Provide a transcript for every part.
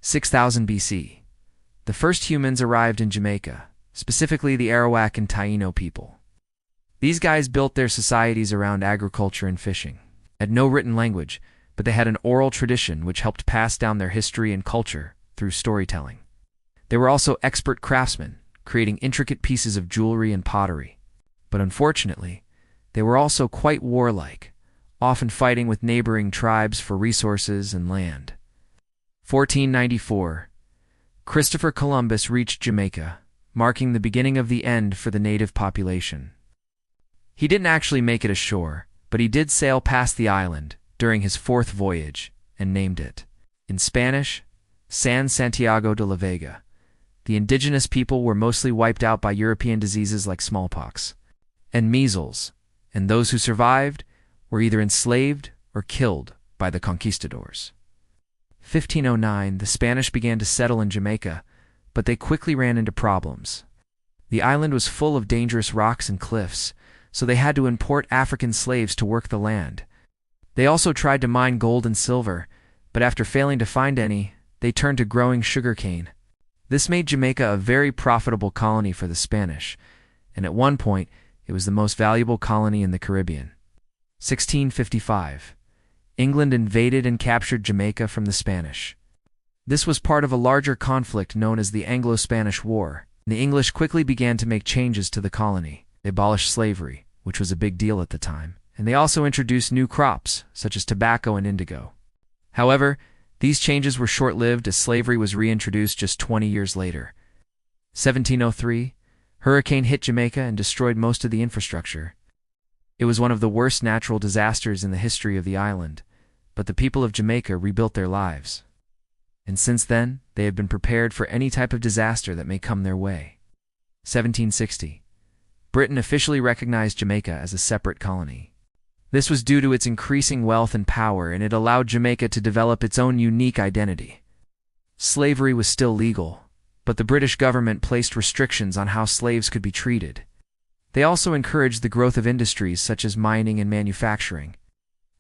6000 BC. The first humans arrived in Jamaica, specifically the Arawak and Taino people. These guys built their societies around agriculture and fishing. They had no written language, but they had an oral tradition which helped pass down their history and culture through storytelling. They were also expert craftsmen, creating intricate pieces of jewelry and pottery. But unfortunately, they were also quite warlike, often fighting with neighboring tribes for resources and land. 1494. Christopher Columbus reached Jamaica, marking the beginning of the end for the native population. He didn't actually make it ashore, but he did sail past the island during his fourth voyage and named it, in Spanish, San Santiago de la Vega. The indigenous people were mostly wiped out by European diseases like smallpox and measles, and those who survived were either enslaved or killed by the conquistadors. 1509, the Spanish began to settle in Jamaica, but they quickly ran into problems. The island was full of dangerous rocks and cliffs, so they had to import African slaves to work the land. They also tried to mine gold and silver, but after failing to find any, they turned to growing sugarcane. This made Jamaica a very profitable colony for the Spanish, and at one point, it was the most valuable colony in the Caribbean. 1655. England invaded and captured Jamaica from the Spanish. This was part of a larger conflict known as the Anglo-Spanish War. The English quickly began to make changes to the colony. They abolished slavery, which was a big deal at the time, and they also introduced new crops, such as tobacco and indigo. However, these changes were short-lived as slavery was reintroduced just 20 years later. 1703, hurricane hit Jamaica and destroyed most of the infrastructure. It was one of the worst natural disasters in the history of the island, but the people of Jamaica rebuilt their lives. And since then, they have been prepared for any type of disaster that may come their way. 1760. Britain officially recognized Jamaica as a separate colony. This was due to its increasing wealth and power, and it allowed Jamaica to develop its own unique identity. Slavery was still legal, but the British government placed restrictions on how slaves could be treated. They also encouraged the growth of industries such as mining and manufacturing.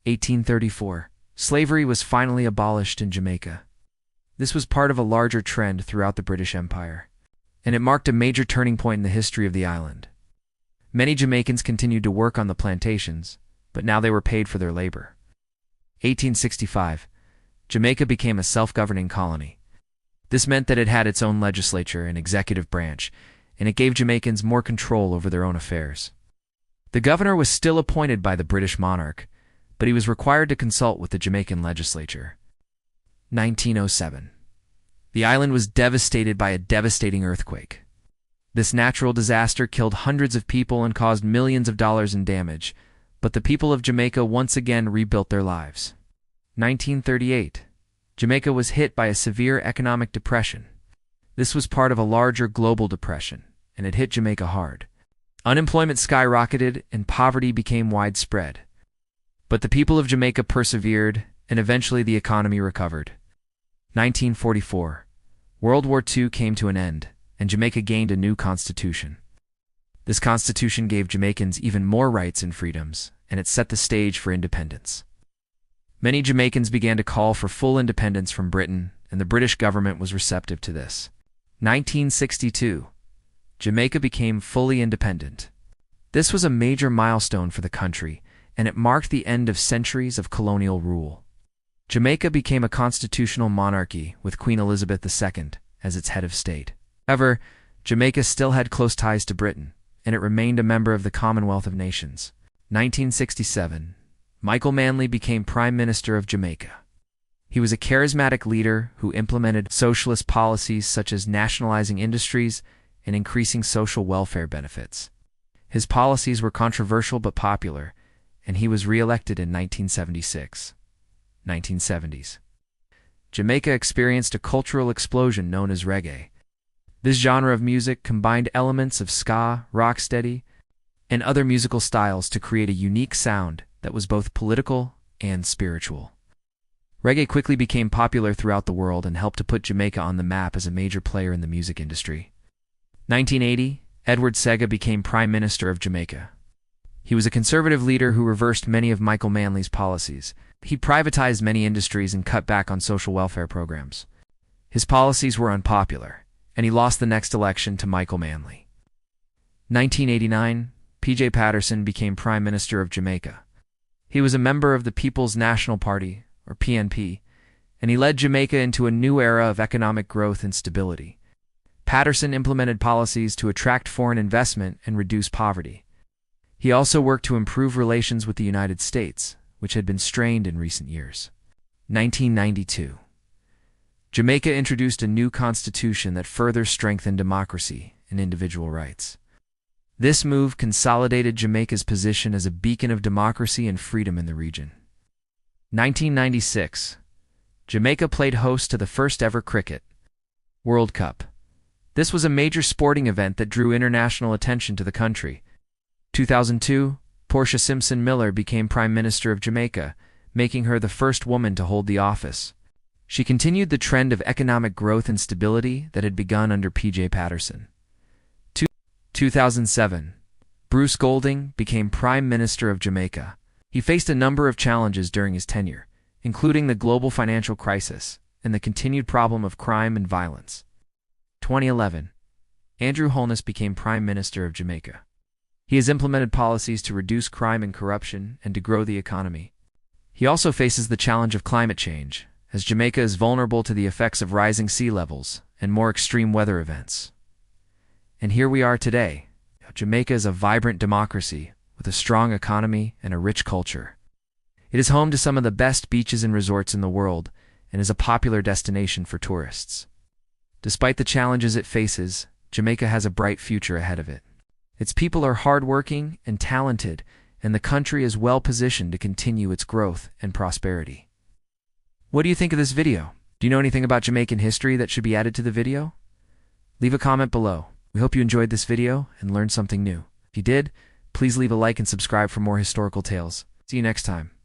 1834. Slavery was finally abolished in Jamaica. This was part of a larger trend throughout the British Empire, and it marked a major turning point in the history of the island. Many Jamaicans continued to work on the plantations, but now they were paid for their labor. 1865. Jamaica became a self-governing colony. This meant that it had its own legislature and executive branch, and it gave Jamaicans more control over their own affairs. The governor was still appointed by the British monarch, but he was required to consult with the Jamaican legislature. 1907. The island was devastated by a devastating earthquake. This natural disaster killed hundreds of people and caused millions of dollars in damage, but the people of Jamaica once again rebuilt their lives. 1938. Jamaica was hit by a severe economic depression. This was part of a larger global depression, and it hit Jamaica hard. Unemployment skyrocketed and poverty became widespread. But the people of Jamaica persevered, and eventually the economy recovered. 1944. World War II came to an end, and Jamaica gained a new constitution. This constitution gave Jamaicans even more rights and freedoms, and it set the stage for independence. Many Jamaicans began to call for full independence from Britain, and the British government was receptive to this. 1962. Jamaica became fully independent. This was a major milestone for the country, and it marked the end of centuries of colonial rule. Jamaica became a constitutional monarchy with Queen Elizabeth II as its head of state. However, Jamaica still had close ties to Britain, and it remained a member of the Commonwealth of Nations. 1967. Michael Manley became Prime Minister of Jamaica. He was a charismatic leader who implemented socialist policies such as nationalizing industries and increasing social welfare benefits. His policies were controversial but popular, and he was re-elected in 1976. 1970s. Jamaica experienced a cultural explosion known as reggae. This genre of music combined elements of ska, rocksteady, and other musical styles to create a unique sound that was both political and spiritual. Reggae quickly became popular throughout the world and helped to put Jamaica on the map as a major player in the music industry. 1980, Edward Sega became Prime Minister of Jamaica. He was a conservative leader who reversed many of Michael Manley's policies. He privatized many industries and cut back on social welfare programs. His policies were unpopular, and he lost the next election to Michael Manley. 1989, P.J. Patterson became Prime Minister of Jamaica. He was a member of the People's National Party, or PNP, and he led Jamaica into a new era of economic growth and stability. Patterson implemented policies to attract foreign investment and reduce poverty. He also worked to improve relations with the United States, which had been strained in recent years. 1992. Jamaica introduced a new constitution that further strengthened democracy and individual rights. This move consolidated Jamaica's position as a beacon of democracy and freedom in the region. 1996. Jamaica played host to the first-ever Cricket World Cup. This was a major sporting event that drew international attention to the country. 2002, Portia Simpson Miller became Prime Minister of Jamaica, making her the first woman to hold the office. She continued the trend of economic growth and stability that had begun under P.J. Patterson. 2007, Bruce Golding became Prime Minister of Jamaica. He faced a number of challenges during his tenure, including the global financial crisis and the continued problem of crime and violence. 2011, Andrew Holness became Prime Minister of Jamaica. He has implemented policies to reduce crime and corruption and to grow the economy. He also faces the challenge of climate change, as Jamaica is vulnerable to the effects of rising sea levels and more extreme weather events. And here we are today. Jamaica is a vibrant democracy with a strong economy and a rich culture. It is home to some of the best beaches and resorts in the world and is a popular destination for tourists. Despite the challenges it faces, Jamaica has a bright future ahead of it. Its people are hardworking and talented, and the country is well positioned to continue its growth and prosperity. What do you think of this video? Do you know anything about Jamaican history that should be added to the video? Leave a comment below. We hope you enjoyed this video and learned something new. If you did, please leave a like and subscribe for more historical tales. See you next time.